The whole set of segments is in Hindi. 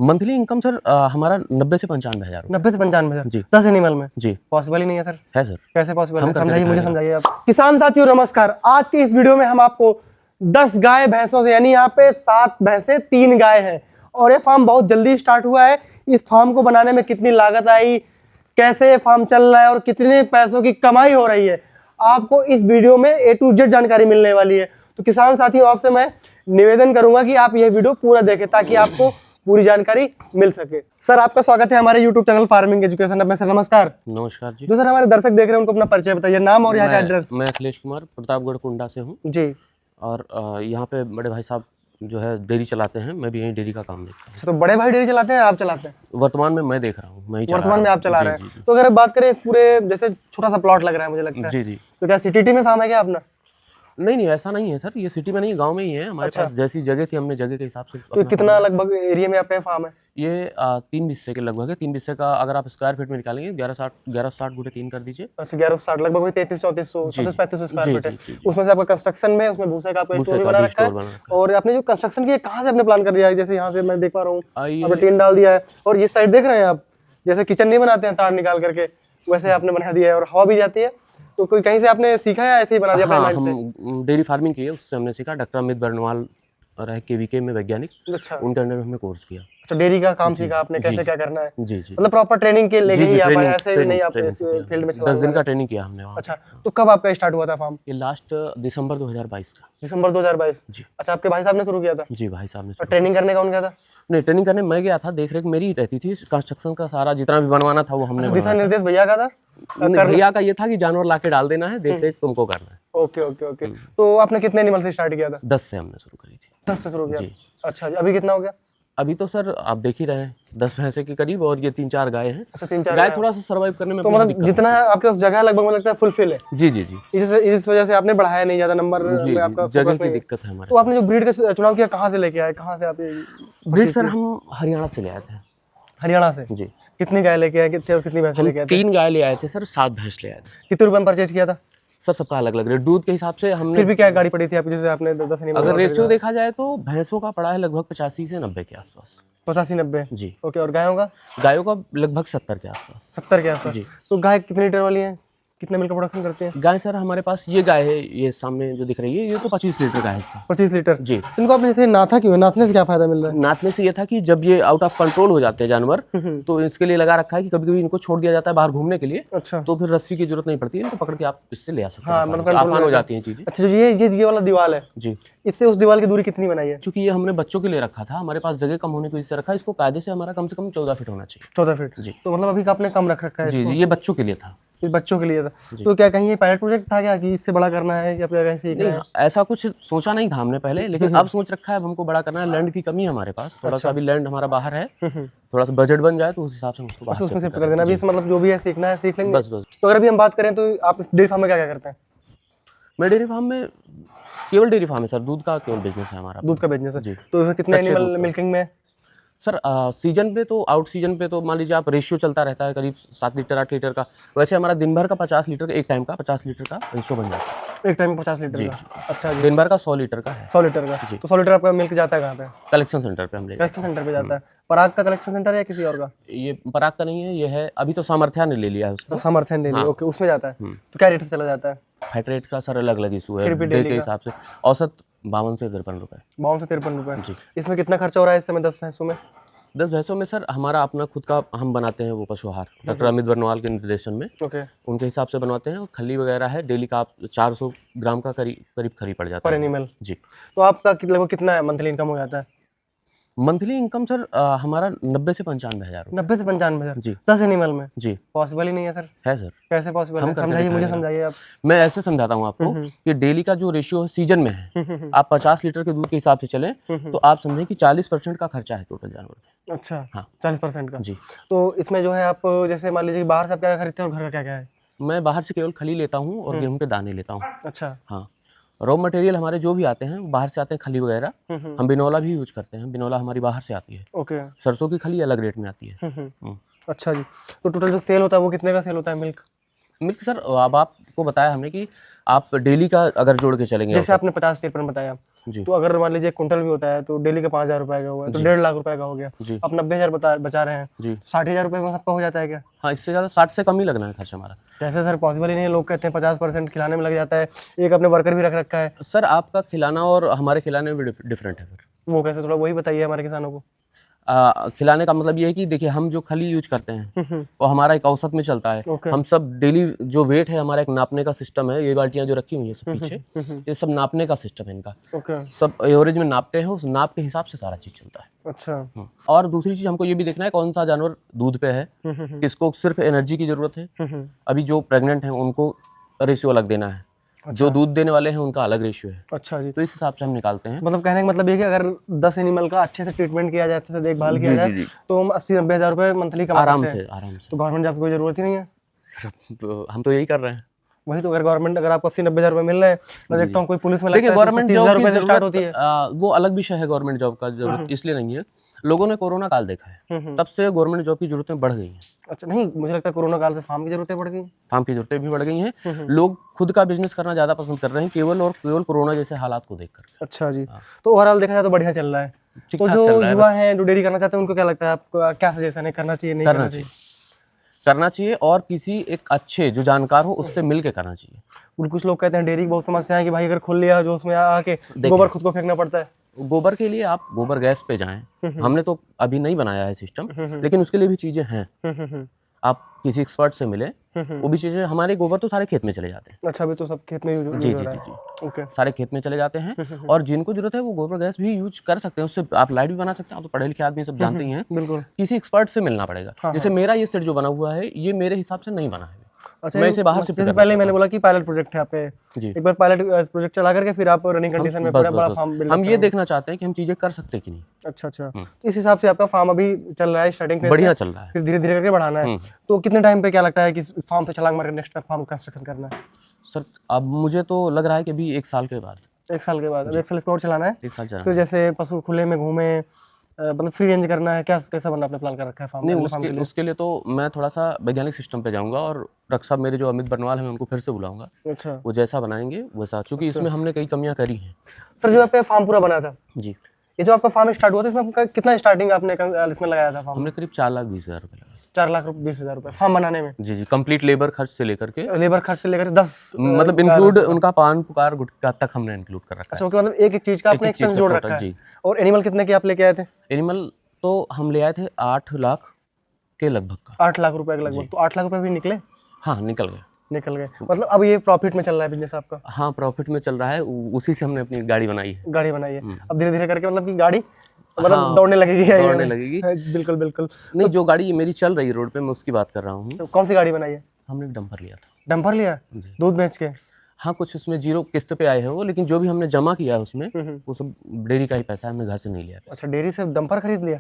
मंथली इनकम सर हमारा 90 से 95 हज़ार। 90 से 95 हज़ार जी। 10 एनिमल में? जी। पॉसिबल ही नहीं है सर। है सर। कैसे पॉसिबल है? हम करके समझाइए, मुझे दिखाएंगे। समझाइए आप। किसान साथियों नमस्कार, आज के इस वीडियो में हम आपको 10 गाय भैंसों से, यानी यहाँ पे 7 भैंसे 3 गाय हैं और ये फार्म बहुत जल्दी स्टार्ट हुआ है। इस फार्म को बनाने में कितनी लागत आई, कैसे ये फार्म चल रहा है और कितने पैसों की कमाई हो रही है, आपको इस वीडियो में A to Z जानकारी मिलने वाली है। तो किसान साथियों आपसे मैं निवेदन करूंगा कि आप यह वीडियो पूरा देखें ताकि आपको पूरी जानकारी मिल सके। सर आपका स्वागत है हमारे YouTube चैनल फार्मिंग एजुकेशन में। सर नमस्कार। नमस्कार जी। जो सर हमारे दर्शक देख रहे हैं उनको अपना परिचय बताइए, नाम और यहाँ का एड्रेस। मैं अखिलेश कुमार प्रतापगढ़ कुंडा से हूँ जी। और यहाँ पे बड़े भाई साहब जो है डेयरी चलाते हैं, मैं भी यहीं डेयरी का काम देखता हूँ। अच्छा, तो बड़े भाई डेयरी चलाते हैं, आप चलाते हैं? वर्तमान में मैं देख रहा हूँ, मैं ही चला वर्तमान में रहा आप चला हूँ। रहे जी, हैं। जी, तो अगर बात करें पूरे, जैसे छोटा सा प्लॉट लग रहा है मुझे लगता है, जी जी। तो क्या सिटी में फार्म है क्या अपना? नहीं ऐसा नहीं है सर, ये सिटी में नहीं, गांव में ही है हमारे पास। जैसी जगह थी हमने जगह के हिसाब से तो कितना लगभग एरिया में आपका फार्म है? ये 3 बिस्से के लगभग है। 3 बिस्से का अगर आप स्क्वायर फीट में निकालेंगे 1160 गुणे 3 कर दीजिए। अच्छा 1160 लगभग वही 3300-3400 जी, 3500 स्क्वायर फीट है। जी। उसमें से आपका कंस्ट्रक्शन में उसमें भूसे का आपका भूसे स्टोर भी का बना भी रखा स्टोर बना है। रखा और आपने जो कंस्ट्रक्शन किया कहाँ से आपने प्लान कर दिया है? जैसे यहाँ से मैं देख पा रहा हूँ ये आपने टीन डाल दिया है और ये साइड देख रहे हैं आप, जैसे किचन नहीं बनाते हैं तार निकाल करके, वैसे आपने बना दिया है और हवा भी जाती है। तो कोई कहीं से आपने सीखा है ऐसे ही बना दिया अपने हाँ, माइंड से? हम डेयरी फार्मिंग की है, उससे हमने सीखा। डॉक्टर अमित बर्नवाल रहे केवीके में वैज्ञानिक, अच्छा उनके अंडर में हमने कोर्स किया। अच्छा, डेयरी का काम सीखा आपने, जी, कैसे क्या करना है, जी जी। मतलब प्रॉपर ट्रेनिंग के लेके ही आप आए, ऐसे नहीं आप ट्रेनिंग इस फील्ड में 10 दिन का ट्रेनिंग किया हमने वहाँ। अच्छा, तो कब आपका स्टार्ट हुआ था फार्म? ये लास्ट दिसंबर 2022 का। दिसंबर 2022? जी। अच्छा, आपके भाई साहब ने शुरू किया था? जी, भाई साहब ने और ट्रेनिंग करने कौन गया था? नहीं, ट्रेनिंग करने मैं गया था, देख रेख मेरी ही रहती थी। कंस्ट्रक्शन का सारा जितना भी बनवाना था वो हमने दिशा बनवाया निर्देश भैया का था? था। नहीं, भैया का ये था कि जानवर लाके डाल देना है, देख रेख तुमको करना है। Okay okay okay. तो आपने कितने एनिमल से स्टार्ट किया था? 10 से हमने शुरू करी थी। 10 से शुरू किया? जी। अच्छा, अभी कितना हो गया? अभी तो सर आप देख ही रहे हैं 10 भैंसे के करीब, और ये 3-4 गाय हैं। अच्छा, 3-4 गाय थोड़ा सा सर्वाइव करने में तो अपनी मतलब दिक्कत जितना आपके पास जगह है लगभग मुझे लगता है फुलफिल है। जी जी जी इस वजह से आपने बढ़ाया नहीं ज्यादा नंबर जी में, आपका जगह फोकस की नहीं है। दिक्कत है हमारे। तो आपने जो ब्रीड का चुनाव किया कहाँ से लेके आए, कहाँ से आप ब्रीड सर हम हरियाणा से ले आए थे। हरियाणा से? जी। कितनी गाय लेके आए, कितने और कितनी भैंसे लेके आए थे? 3 गाय ले आए थे सर, 7 भैंस ले आए थे। कितने रुपए में परचेज किया था? सर सबका अलग अलग रेट, दूध के हिसाब से हमने। फिर भी क्या गाड़ी पड़ी थी आपकी, जैसे आपने 10 एनिमल? अगर रेशियो देखा जाए तो भैंसों का पड़ा है लगभग 85 से 90 के आसपास। 85-90? जी। ओके, और गायों का? गायों का लगभग 70 के आसपास। 70 के आसपास? जी। तो गाय कितने लीटर वाली है, कितने मिल्क प्रोडक्शन करती है? गाय सर हमारे पास ये गाय है, ये सामने जो दिख रही है, ये तो 25 लीटर का है इसका। 25 लीटर? जी। इनको आपने जैसे नाथा क्यों है, नाथने से क्या फायदा मिल रहा है? नाथने से ये था कि जब ये आउट ऑफ कंट्रोल हो जाते हैं जानवर, तो इसके लिए लगा रखा है कि कभी कभी इनको छोड़ दिया जाता है बाहर घूमने के लिए, अच्छा। तो फिर रस्सी की जरूरत नहीं पड़ती है, इनको पकड़ के आप इससे ले आ सकते हैं। हाँ, मतलब आसान हो जाती हैं चीजें। अच्छा, जो ये वाला दीवार है, जी। इससे उस दीवार की दूरी कितनी बनाई है? चूंकि ये हमने बच्चों के लिए रखा था, हमारे पास जगह कम होने की वजह से रखा, इसको कायदे से हमारा कम से कम 14 फीट होना चाहिए। 14 फीट? जी। तो मतलब अभी आपने कम रख रखा है जी इसको? जी, ये बच्चों के लिए था। इस बच्चों के लिए था? तो क्या कहीं ये पायलट प्रोजेक्ट था क्या कि इससे बड़ा करना है या फिर कहीं सीखना है? नहीं, ऐसा कुछ सोचा नहीं था हमने पहले, लेकिन अब सोच रखा है अब हमको बड़ा करना है। लैंड की कमी है हमारे पास, थोड़ा सा अभी लैंड हमारा बाहर है, थोड़ा सा बजट बन जाए तो उस हिसाब से उसको बाहर उसमें शिफ्ट शिफ्ट कर देना। अभी मतलब जो भी है सीखना है सीख लेंगे। बस बस। तो अगर अभी हम बात करें तो आप इस डेयरी फार्म में क्या क्या करते हैं? मैं डेयरी फार्म में केवल डेयरी फार्म है सर, दूध का केवल बिजनेस है हमारा। दूध का बिजनेस है? जी। तो इसमें कितने कच्चे एनिमल दूध का। मिल्किंग में? सर सीजन पे तो, आउट सीजन पे तो मान लीजिए आप, रेशियो चलता रहता है करीब 7 लीटर 8 लीटर का। वैसे हमारा दिन भर का 50 लीटर का, एक टाइम का 50 लीटर का रेशियो बन जाता है। एक टाइम में 50 लीटर का? अच्छा जी। दिन भर का 100 लीटर का है। 100 लीटर का? जी। तो 100 लीटर आपका मिल्क जाता है कहाँ पे? कलेक्शन सेंटर पे हम ले जाते कलेक्शन सेंटर पे जाता है? पराग का कलेक्शन सेंटर है या किसी और का? हैं। ये पराग का नहीं है, ये है अभी तो सामर्थ्या ने ले लिया है उसको। तो समर्थन डेली? ओके, उसमें जाता है। तो क्या रेट से चला जाता है? फैट रेट का सर अलग अलग इशू है, फिर भी डे डेली के का? हिसाब से औसत 52 से 53 रुपए। 52 से 53 रुपए? जी। इसमें कितना खर्चा हो रहा है इस समय 10 भैंसों में? 10 भैंसों में सर हमारा अपना खुद का हम बनाते हैं वो पशु आहार, डॉक्टर अमित वर्नवाल के निर्देशन में, ओके। उनके हिसाब से बनवाते हैं। और खली वगैरह है, डेली का आप 400 ग्राम का करीब खरी पड़ जाता पर है एनिमल? जी। तो आपका लगभग कितना मंथली इनकम हो जाता है? मंथली इनकम सर हमारा 90 से 95 हज़ार। 90 से 95 हज़ार? जी। 10 एनिमल में? जी। पॉसिबल ही नहीं है सर। है सर। कैसे पॉसिबल है? हम करके समझाइए, मुझे दिखाएंगे। समझाइए आप। मैं ऐसे समझाता हूँ आपको कि डेली का जो रेशियो सीजन में है, आप 50 लीटर के दूध के हिसाब से चलें तो आप समझें कि 40% का खर्चा है टोटल जानवर का। अच्छा। हाँ। 40% का? जी। तो इसमें जो है आप जैसे मान लीजिए बाहर से आप क्या खरीदते हैं और घर का क्या क्या है? मैं बाहर से केवल खली लेता हूँ और गेहूं के दाने लेता हूँ। अच्छा। हाँ, रॉ मटेरियल हमारे जो भी आते हैं वो बाहर से आते हैं, खली वगैरह। हम बिनौला भी यूज करते हैं, बिनौला हमारी बाहर से आती है। ओके। सरसों की खली अलग रेट में आती है। अच्छा जी। तो टोटल जो सेल होता है वो कितने का सेल होता है मिल्क? सर अब आपको बताया हमने कि आप डेली का अगर जोड़ के चलेंगे, जैसे आपने 50 53 बताया, जी तो अगर मान लीजिए कुंटल भी होता है तो डेली का 5,000 रुपए का हुआ है तो 1.5 लाख रुपए का हो गया। जी आप 90,000 बचा रहे हैं, जी। 60,000 रुपए में सबका हो जाता है क्या? हाँ, इससे ज़्यादा 60 से कम ही लगना है खर्च हमारा। कैसे सर, पॉसिबल ही नहीं है। लोग कहते हैं 50% खिलाने में लग जाता है, एक अपने वर्कर भी रख रखा है। सर आपका खिलाना और हमारे खिलाने में डिफरेंट है फिर। वो कैसे, थोड़ा वही बताइए हमारे किसानों को। खिलाने का मतलब ये है कि देखिए हम जो खली यूज करते हैं वो हमारा एक औसत में चलता है। ओके। हम सब डेली जो वेट है हमारा एक नापने का सिस्टम है। ये बाल्टियां जो रखी हुई है सब पीछे, ये सब नापने का सिस्टम है इनका। ओके। सब एवरेज में नापते हैं, उस नाप के हिसाब से सारा चीज चलता है। अच्छा। और दूसरी चीज हमको ये भी देखना है कौन सा जानवर दूध पे है, किसको सिर्फ एनर्जी की जरूरत है। अभी जो प्रेग्नेंट है उनको रेशियो अलग देना है, जो दूध देने वाले हैं उनका अलग रेशियो है। अच्छा जी। तो इस हिसाब से हम निकालते हैं। मतलब कहने का मतलब ये कि अगर 10 एनिमल का अच्छे से ट्रीटमेंट किया जाए, अच्छे से देखभाल किया जी, जाए, जी, जी। तो हम 80-90 हज़ार रुपए मंथली कमा आराम सकते से हैं। आराम से। तो गवर्नमेंट जॉब की कोई जरूरत ही नहीं है। सर, तो हम तो यही कर रहे हैं। वही तो, अगर गवर्नमेंट, अगर आपको 80-90 हज़ार रुपए मिल रहे हैं, मैं देखता हूँ कोई पुलिस में लगता देखिए है तो गवर्नमेंट 30,000 जॉब की रुपए से स्टार्ट होती है। जरूरत वो अलग विषय है। गवर्नमेंट जॉब का जरूरत इसलिए नहीं है, लोगों ने कोरोना काल देखा है, तब से गवर्नमेंट जॉब की जरूरतें बढ़ गई हैं। अच्छा, नहीं मुझे लगता है कोरोना काल से फार्म की जरूरतें बढ़ गई। फार्म की जरूरतें भी बढ़ गई हैं। लोग खुद का बिजनेस करना ज्यादा पसंद कर रहे हैं, केवल और केवल कोरोना जैसे हालात को देखकर। अच्छा जी। तो ओवरऑल देखा जाए तो बढ़िया चल रहा है। तो ठीक-ठाक जो चल रहा है युवा हैं जो डेयरी करना चाहते हैं उनको क्या लगता है, आपको क्या सजेशन है, करना चाहिए नहीं करना करना चाहिए, चाहिए? करना चाहिए और किसी एक अच्छे जो जानकार हो उससे मिल के करना चाहिए। और कुछ लोग कहते हैं डेयरी की बहुत समस्या है कि भाई अगर खोल लिया जो उसमें आके गोबर खुद को फेंकना पड़ता है। गोबर के लिए आप गोबर गैस पे जाएं। हमने तो अभी नहीं बनाया है सिस्टम, लेकिन उसके लिए भी चीजें हैं। आप किसी एक्सपर्ट से मिले, वो भी चीजें, हमारे गोबर तो सारे खेत में चले जाते हैं। अच्छा, अभी तो सब खेत में यूज हो जी रहा जी है। जी जी, ओके। सारे खेत में चले जाते हैं। और जिनको जरूरत है वो गोबर गैस भी यूज कर सकते हैं, उससे आप लाइट भी बना सकते हैं। आप तो पढ़े लिखे आदमी सब जानते ही हैं। बिल्कुल। किसी एक्सपर्ट से मिलना पड़ेगा। हाँ, जैसे मेरा ये सेट जो बना हुआ है, ये मेरे हिसाब से नहीं बना है। अच्छा, मैं इसे बाहर से जैसे पहले मैंने बोला कि पायलट प्रोजेक्ट है आप पे, जी। एक बार पायलट प्रोजेक्ट चला करके फिर आप रनिंग कंडीशन में बस पूरा बस बड़ा बस फार्म बिल्ड हम ये देखना चाहते हैं कि हम चीजें कर सकते हैं कि नहीं। अच्छा अच्छा। तो इस हिसाब से आपका फार्म अभी चल रहा है स्टार्टिंग पे, बढ़िया चल रहा है। फिर धीरे धीरे करके बढ़ाना है। तो कितने टाइम पे क्या लगता है कि फार्म से छलांग मार के नेक्स्ट फार्म कंस्ट्रक्शन करना है? सर अब मुझे तो लग रहा है कि अभी 1 साल के बाद, 1 साल के बाद, अब 1 साल इसको और चलाना है। 1 साल चला फिर जैसे पशु खुले में घूमे, मतलब फ्री रेंज करना है, क्या कैसा बनना आपने प्लान कर रखा है फार्म नहीं। उसके लिए तो मैं थोड़ा सा वैज्ञानिक सिस्टम पे जाऊंगा और डॉक्टर साहब मेरे जो अमित बरनवाल हैं उनको फिर से बुलाऊंगा। अच्छा। वो जैसा बनाएंगे वैसा, क्योंकि इसमें हमने कई कमियां करी हैं। सर जो आपने फार्म पूरा बना था, जी, ये जो आपका फार्म स्टार्ट हुआ था, इसमें आपका कितना स्टार्टिंग आपने इसमें लगाया था फार्म? हमने करीब 4,20,000 रुपये लगा। 4,20,000 रुपए फार्म बनाने में? जी जी, कंप्लीट लेबर खर्च से लेकर के, लेबर खर्च से लेकर 10 मतलब इंक्लूड उनका पान पुकार गुटखा तक हमने इंक्लूड कर रखा अच्छा, ओके। मतलब एक एक चीज का आपने एक-एक चीज़ एक्सपेंस का जोड़ टोटल, रखा है। जी। और एनिमल कितने के आप लेके आए थे? है। एनिमल तो हम ले आए थे 8 लाख के लगभग का। 8 लाख रुपए के लगभग। तो 8 लाख रुपए भी निकले? हाँ, निकल गए। निकल गए। मतलब अब ये प्रॉफिट में चल रहा है बिजनेस आपका? हाँ, प्रॉफिट में चल रहा है। उसी से हमने अपनी गाड़ी बनाई है। गाड़ी बनाई है। अब धीरे धीरे करके मतलब कि गाड़ी मतलब हाँ, दौड़ने लगेगी। दौड़ने लगेगी। बिल्कुल बिल्कुल। नहीं, जो गाड़ी ये मेरी चल रही है रोड पे, मैं उसकी बात कर रहा हूँ। तो कौन सी गाड़ी बनाई है? हमने एक डंपर लिया था। डंपर लिया जी। दूध बेच के? हाँ, कुछ उसमें 0 किस्त पे आए हैं वो, लेकिन जो भी हमने जमा किया है उसमें वो सब डेयरी का ही पैसा है, हमने घर से नहीं लिया। अच्छा, डेयरी से डंपर खरीद लिया?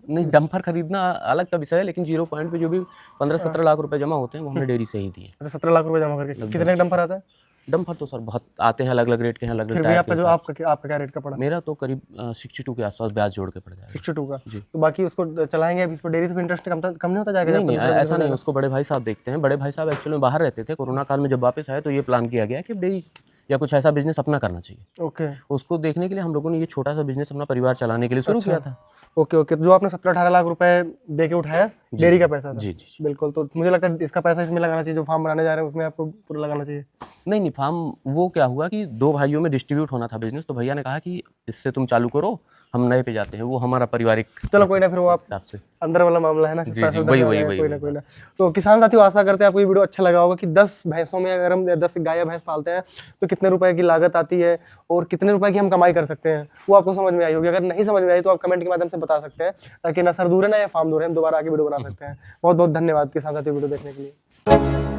नहीं, डंपर खरीदना अलग का विषय है, लेकिन 0 पॉइंट पे जो भी 15-17 लाख रुपए जमा होते हैं वो हमने डेयरी से ही दिए। अच्छा, 17 लाख रुपए जमा करके। कितने का डंपर आता है? डंपर तो सर बहुत आते हैं, अलग अलग रेट के हैं, अलग फिर अलग भी टायर आपका के जो हिसाब। आपका क्या रेट का पड़ा? से। मेरा तो करीब 62 के आसपास ब्याज जोड़ के पड़ जाएगा। 62 का। जी। तो बाकी उसको चलाएंगे अभी, इसको डेयरी से इंटरेस्ट कम नहीं होता जाएगा? नहीं नहीं, ऐसा नहीं, उसको बड़े भाई साहब देखते हैं। बड़े भाई साहब एक्चुअली में बाहर रहते थे, कोरोना काल में जब वापस आए तो ये प्लान किया गया कि डेयरी या कुछ ऐसा बिजनेस अपना करना चाहिए। ओके उसको देखने के लिए हम लोगों ने ये छोटा सा बिजनेस अपना परिवार चलाने के लिए शुरू किया था। Okay okay. जो आपने 17-18 लाख रुपए दे के उठाया, डेयरी का पैसा था? जी जी। बिल्कुल। तो मुझे लगता है इसका पैसा इसमें लगाना चाहिए, जो फार्म बनाने जा रहे हैं उसमें आपको पूरा लगाना चाहिए। नहीं नहीं, फार्म वो क्या हुआ कि 2 भाइयों में डिस्ट्रीब्यूट होना था बिजनेस, तो भैया ने कहा कि इससे तुम चालू करो, हम नए पे जाते हैं। वो हमारा पारिवारिक चलो कोई ना, फिर वो आप हिसाब से। अंदर वाला मामला है ना, जी, पैसा जी, उधर वही, जा वही, रहा है, वही, कोई ना वही कोई ना। तो किसान साथियों, आशा करते हैं आपको ये वीडियो अच्छा लगा होगा कि 10 भैंसों में अगर हम 10 गाय या भैंस पालते हैं तो कितने रुपए की लागत आती है और कितने रुपए की हम कमाई कर सकते हैं, वो आपको समझ में आई होगी। अगर नहीं समझ में आई तो आप कमेंट के माध्यम से बता सकते हैं, ताकि ना सर दूर है ना या फार्म दूर है, हम दोबारा आगे वीडियो बना सकते हैं। बहुत बहुत धन्यवाद किसान साथियों वीडियो देखने के लिए।